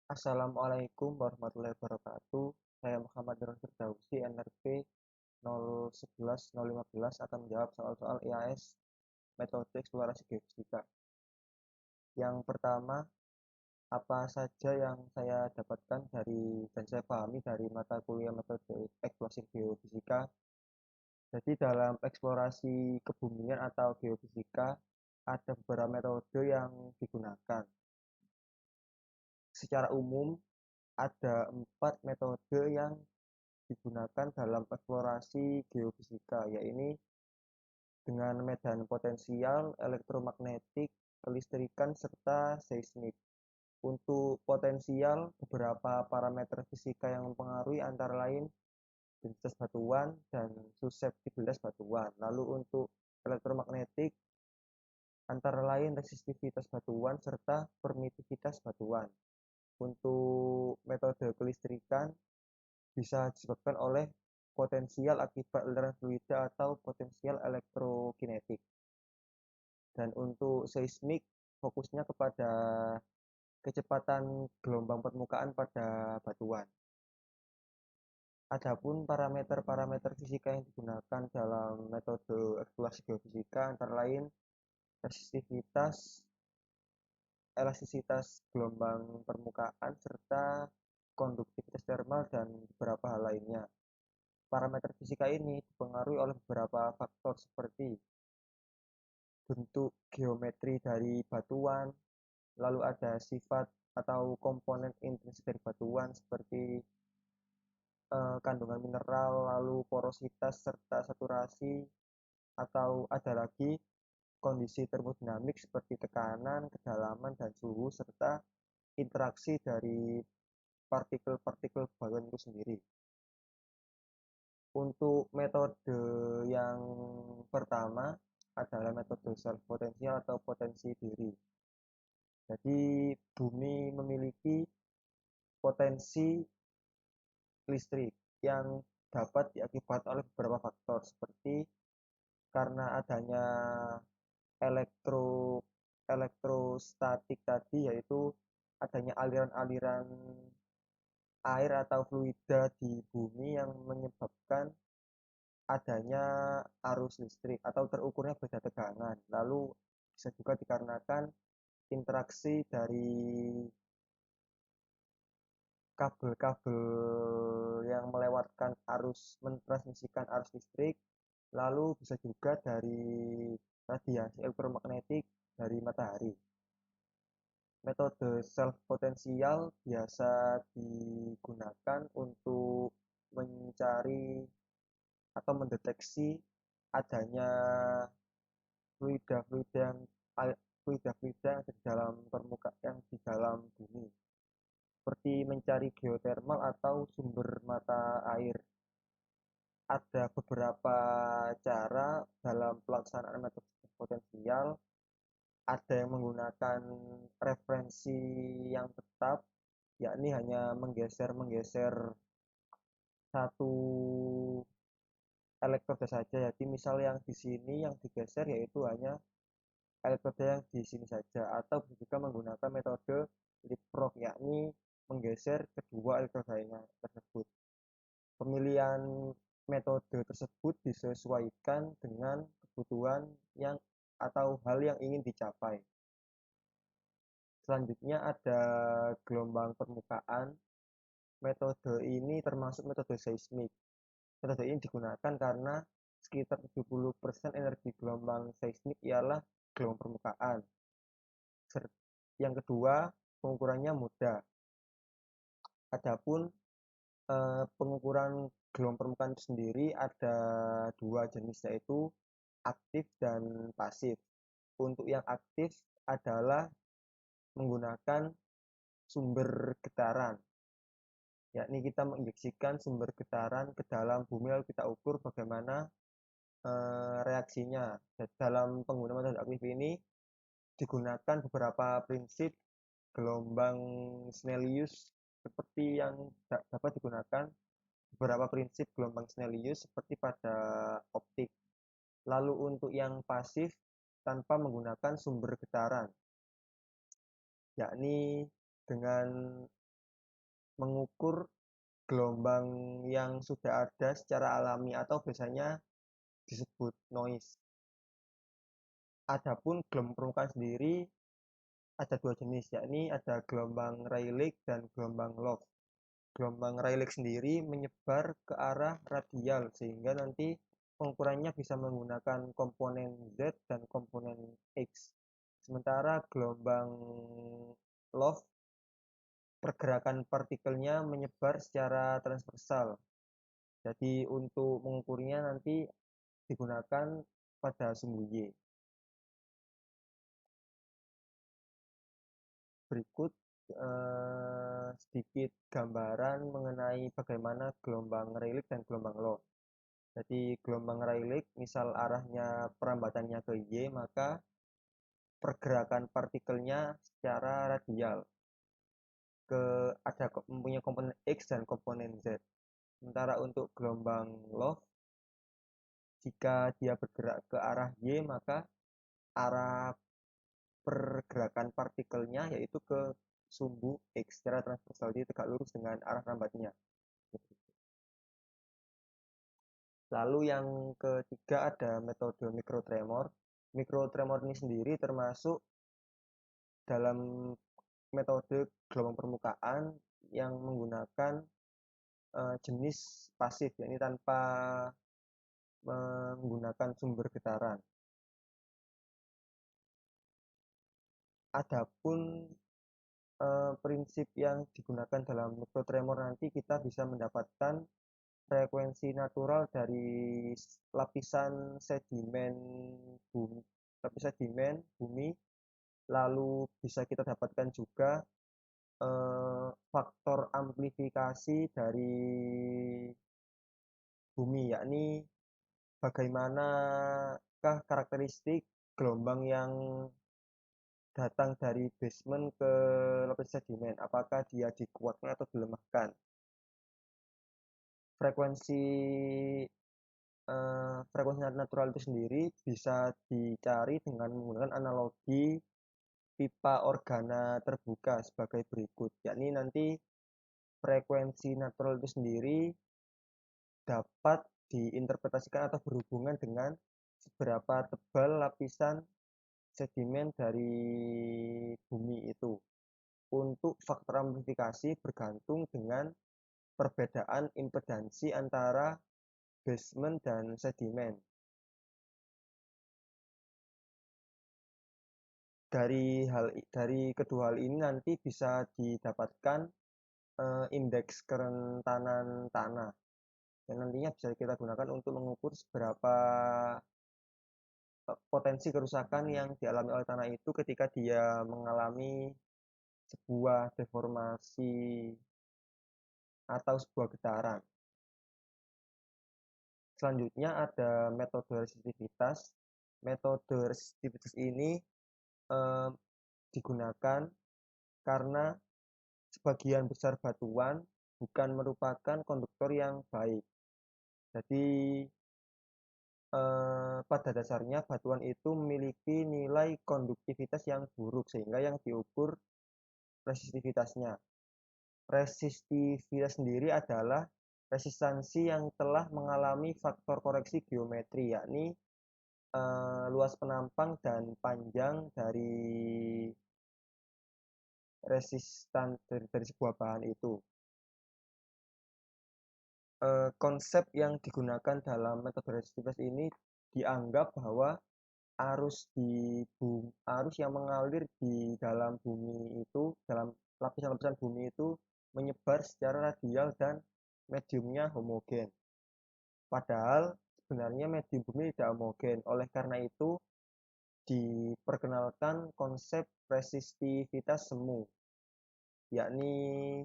Assalamualaikum warahmatullahi wabarakatuh. Saya Muhammad Nurul Firdausi, NRP 011 015 akan menjawab soal-soal IAS metode eksplorasi geofisika. Yang pertama, apa saja yang saya dapatkan dan saya pahami dari mata kuliah metode eksplorasi geofisika. Jadi dalam eksplorasi kebumian atau geofisika ada beberapa metode yang digunakan. Secara umum ada 4 metode yang digunakan dalam eksplorasi geofisika, yaitu dengan medan potensial, elektromagnetik, kelistrikan, serta seismik. Untuk potensial, beberapa parameter fisika yang mempengaruhi antara lain densitas batuan dan suseptibilitas batuan. Lalu untuk elektromagnetik, antara lain resistivitas batuan serta permitivitas batuan. Untuk metode kelistrikan, bisa disebabkan oleh potensial akibat aliran fluida atau potensial elektrokinetik. Dan untuk seismik, fokusnya kepada kecepatan gelombang permukaan pada batuan. Adapun parameter-parameter fisika yang digunakan dalam metode eksplorasi geofisika antara lain resistivitas, elastisitas gelombang permukaan, serta konduktivitas termal dan beberapa hal lainnya. Parameter fisika ini dipengaruhi oleh beberapa faktor seperti bentuk geometri dari batuan, lalu ada sifat atau komponen intrinsik dari batuan seperti kandungan mineral, lalu porositas serta saturasi, atau ada lagi kondisi termodinamik seperti tekanan, kedalaman, dan suhu, serta interaksi dari partikel-partikel batuan itu sendiri. Untuk metode yang pertama adalah metode self potensial atau potensi diri. Jadi bumi memiliki potensi listrik yang dapat diakibatkan oleh beberapa faktor seperti karena adanya elektro elektrostatik tadi, yaitu adanya aliran-aliran air atau fluida di bumi yang menyebabkan adanya arus listrik atau terukurnya beda tegangan. Lalu bisa juga dikarenakan interaksi dari kabel-kabel yang melewatkan mentransmisikan arus listrik, lalu bisa juga dari radiasi elektromagnetik dari matahari. Metode self potensial biasa digunakan untuk mencari atau mendeteksi adanya fluida-fluida yang ada di dalam bumi, seperti mencari geotermal atau sumber mata air. Ada beberapa cara dalam pelaksanaan metode potensial. Ada yang menggunakan referensi yang tetap, yakni hanya menggeser satu elektroda saja. Jadi misal yang di sini yang digeser yaitu hanya elektroda yang di sini saja, atau juga menggunakan metode leapfrog, yakni menggeser kedua elektrodanya tersebut. Pemilihan metode tersebut disesuaikan dengan kebutuhan yang atau hal yang ingin dicapai. Selanjutnya ada gelombang permukaan. Metode ini termasuk metode seismik. Metode ini digunakan karena sekitar 70% energi gelombang seismik ialah gelombang permukaan. Yang kedua, pengukurannya mudah. Adapun pengukuran gelombang permukaan itu sendiri ada 2 jenis, yaitu aktif dan pasif. Untuk yang aktif adalah menggunakan sumber getaran, yakni kita menginjeksikan sumber getaran ke dalam bumi lalu kita ukur bagaimana reaksinya. Dalam penggunaan metode aktif ini digunakan beberapa prinsip gelombang Snellius seperti yang dapat digunakan beberapa prinsip gelombang Snellius seperti pada optik. Lalu untuk yang pasif tanpa menggunakan sumber getaran, yakni dengan mengukur gelombang yang sudah ada secara alami atau biasanya disebut noise. Adapun gelombang permukaan sendiri ada dua jenis, yakni ada gelombang Rayleigh dan gelombang Loft. Gelombang Rayleigh sendiri menyebar ke arah radial sehingga nanti pengukurannya bisa menggunakan komponen Z dan komponen X. Sementara gelombang Loft pergerakan partikelnya menyebar secara transversal. Jadi untuk mengukurnya nanti digunakan pada sumbu Y. Berikut sedikit gambaran mengenai bagaimana gelombang Rayleigh dan gelombang Loft. Jadi gelombang Rayleigh misal arahnya perambatannya ke Y, maka pergerakan partikelnya secara radial ada mempunyai komponen X dan komponen Z. Sementara untuk gelombang Loft, jika dia bergerak ke arah Y, maka arah pergerakan partikelnya yaitu ke sumbu X secara transversal, jadi tegak lurus dengan arah rambatnya. Lalu yang ketiga ada metode mikrotremor. Mikrotremor ini sendiri termasuk dalam metode gelombang permukaan yang menggunakan jenis pasif, yakni tanpa menggunakan sumber getaran. Adapun prinsip yang digunakan dalam mikrotremor nanti kita bisa mendapatkan frekuensi natural dari lapisan sedimen bumi, lalu bisa kita dapatkan juga faktor amplifikasi dari bumi, yakni bagaimanakah karakteristik gelombang yang datang dari basement ke lapisan sedimen, apakah dia dikuatkan atau dilemahkan. Frekuensi natural itu sendiri bisa dicari dengan menggunakan analogi pipa organa terbuka sebagai berikut, yakni nanti frekuensi natural itu sendiri dapat diinterpretasikan atau berhubungan dengan seberapa tebal lapisan sedimen dari bumi itu. Untuk faktor amplifikasi bergantung dengan perbedaan impedansi antara basement dan sedimen. Dari kedua hal ini nanti bisa didapatkan indeks kerentanan tanah yang nantinya bisa kita gunakan untuk mengukur seberapa potensi kerusakan yang dialami oleh tanah itu ketika dia mengalami sebuah deformasi atau sebuah getaran. Selanjutnya ada metode resistivitas. Metode resistivitas ini digunakan karena sebagian besar batuan bukan merupakan konduktor yang baik. Jadi pada dasarnya batuan itu memiliki nilai konduktivitas yang buruk sehingga yang diukur resistivitasnya. Resistivitas sendiri adalah resistansi yang telah mengalami faktor koreksi geometri, yakni luas penampang dan panjang dari resistan dari sebuah bahan itu. Konsep yang digunakan dalam metode resistivitas ini dianggap bahwa arus yang mengalir di dalam bumi itu, dalam lapisan-lapisan bumi itu menyebar secara radial dan mediumnya homogen. Padahal sebenarnya medium bumi tidak homogen. Oleh karena itu diperkenalkan konsep resistivitas semu, yakni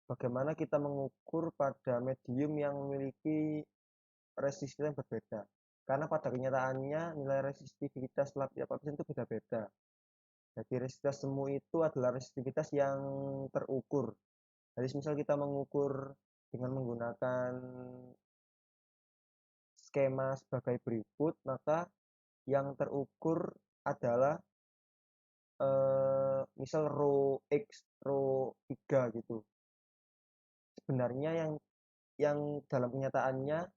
bagaimana kita mengukur pada medium yang memiliki resistivitas yang berbeda. Karena pada kenyataannya nilai resistivitas lapisan itu beda-beda. Jadi resistivitas semu itu adalah resistivitas yang terukur. Jadi misal kita mengukur dengan menggunakan skema sebagai berikut, maka yang terukur adalah misal rho X, rho 3 gitu. sebenarnya yang dalam kenyataannya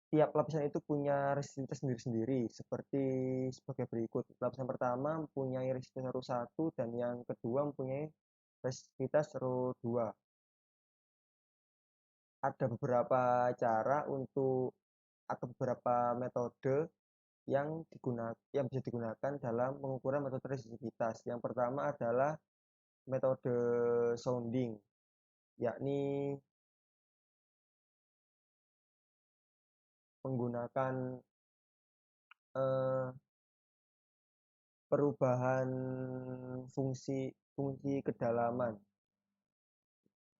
tiap lapisan itu punya resistivitas sendiri-sendiri seperti sebagai berikut. Lapisan pertama mempunyai resistivitas Rho 1 dan yang kedua mempunyai resistivitas Rho 2. Ada beberapa cara untuk atau beberapa metode yang bisa digunakan dalam pengukuran metode resistivitas. Yang pertama adalah metode sounding, yakni menggunakan eh, perubahan fungsi fungsi kedalaman,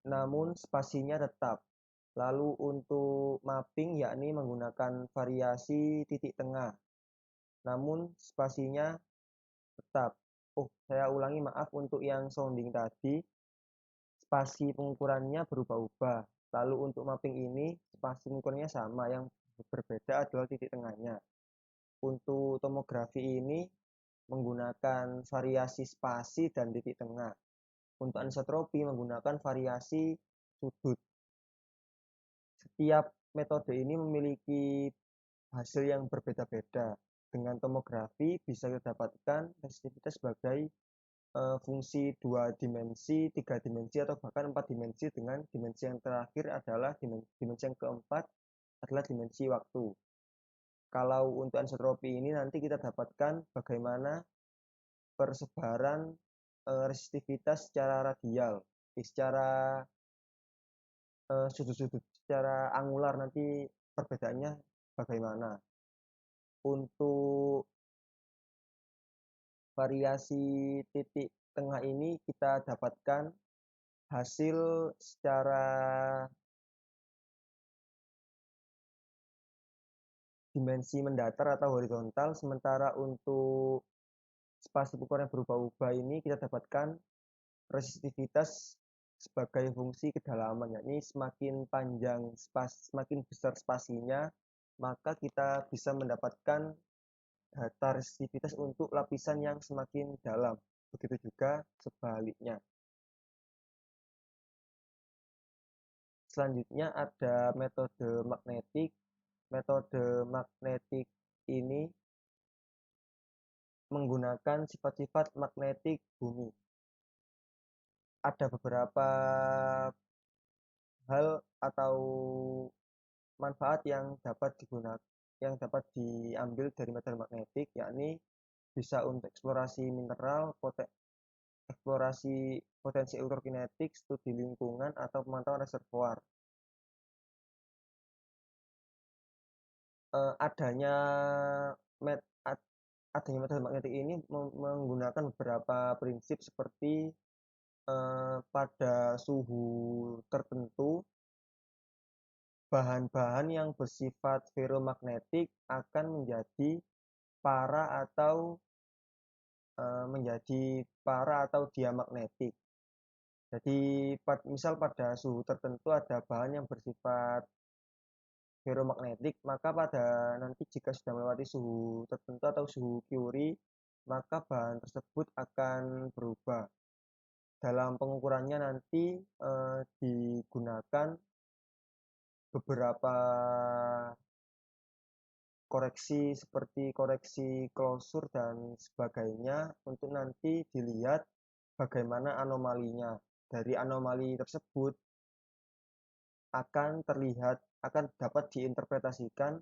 namun spasinya tetap. Lalu untuk mapping yakni menggunakan variasi titik tengah, namun spasinya tetap. Saya ulangi, maaf, untuk yang sounding tadi spasi pengukurannya berubah-ubah. Lalu untuk mapping ini spasi pengukurannya sama, yang berbeda adalah titik tengahnya. Untuk tomografi ini menggunakan variasi spasi dan titik tengah. Untuk anisotropi menggunakan variasi sudut. Setiap metode ini memiliki hasil yang berbeda-beda. Dengan tomografi bisa kita dapatkan resistivitas sebagai fungsi 2 dimensi, 3 dimensi, atau bahkan 4 dimensi, dengan dimensi yang terakhir adalah dimensi yang keempat adalah dimensi waktu. Kalau untuk anisotropi ini nanti kita dapatkan bagaimana persebaran resistivitas secara radial, secara sudut-sudut, secara angular nanti perbedaannya bagaimana. Untuk variasi titik tengah ini kita dapatkan hasil secara dimensi mendatar atau horizontal, sementara untuk spasi pengukuran yang berubah-ubah ini kita dapatkan resistivitas sebagai fungsi kedalaman, yakni semakin panjang semakin besar spasinya, maka kita bisa mendapatkan data resistivitas untuk lapisan yang semakin dalam. Begitu juga sebaliknya. Selanjutnya ada metode magnetik. Metode magnetik ini menggunakan sifat-sifat magnetik bumi. Ada beberapa hal atau manfaat yang dapat diambil dari metode magnetik, yakni bisa untuk eksplorasi mineral, eksplorasi potensi elektrokinetik, studi lingkungan, atau pemantauan reservoir. Adanya metode magnetik ini menggunakan beberapa prinsip seperti pada suhu tertentu bahan-bahan yang bersifat ferromagnetik akan menjadi para atau diamagnetik. Jadi misal pada suhu tertentu ada bahan yang bersifat ferromagnetik, maka pada nanti jika sudah melewati suhu tertentu atau suhu Curie, maka bahan tersebut akan berubah. Dalam pengukurannya nanti digunakan beberapa koreksi seperti koreksi closure dan sebagainya untuk nanti dilihat bagaimana anomalinya. Dari anomali tersebut akan dapat diinterpretasikan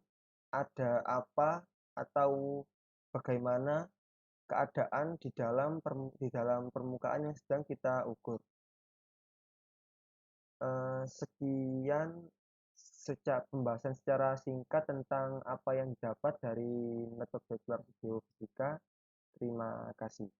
ada apa atau bagaimana keadaan di dalam permukaan yang sedang kita ukur. Sekian pembahasan secara singkat tentang apa yang didapat dari metode eksplorasi geofisika. Terima kasih.